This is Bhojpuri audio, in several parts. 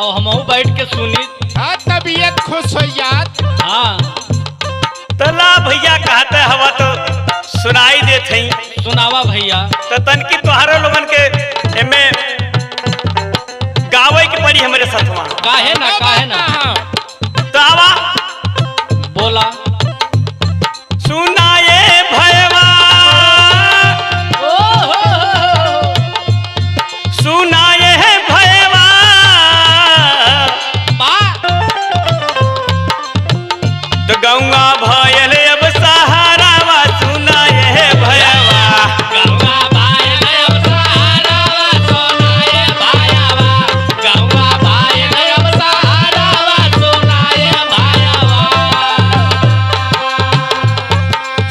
और हमहू बैठ के सुनी। हाँ तबीयत खुश हो जात। हाँ तला भैया कहते हवा तो सुनाई देत हई। सुनावा भैया। तो तनकी तोहरो लोगन के एमे गावे की पड़ी हमारे साथवा। काहे ना तो आवा बोला। सुनाए भयवा सुनाए भयवा तो गौवा भयल अब सहारावा। सुनाए भयवा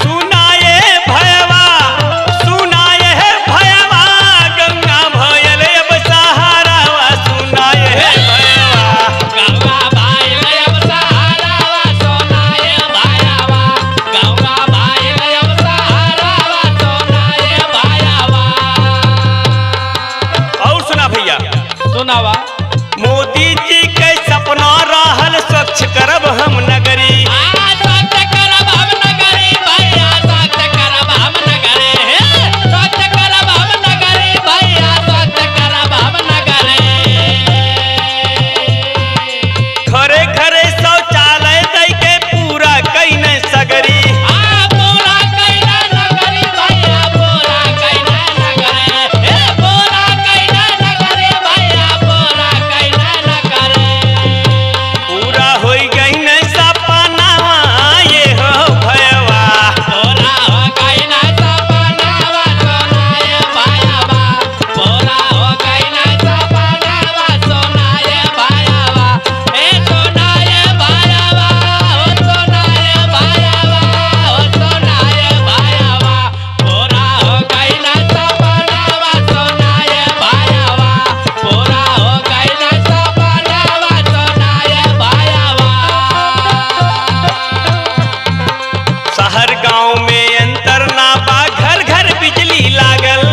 सुनाए भयवा सुनाए भयवा गंगा भयल अब सहारावा। सुनाए भयवा और सुना भैया। सुनावा। मोदी जी के सपना रहल स्वच्छ करब हम नगरी। घरे घरे शौचालय दई के पूरा कईने सगरी। पूरा होई गई न सपनावा ये हो भयवा। शहर गांव में अंतर ना बा घर घर बिजली लागल।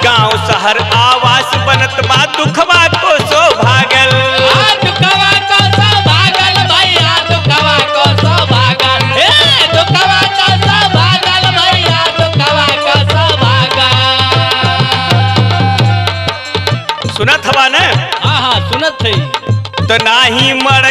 गांव शहर आवास बनत बा दुखवा को सो भागल। सुनत हवा न। हाँ सुनत थी। तो नाही मर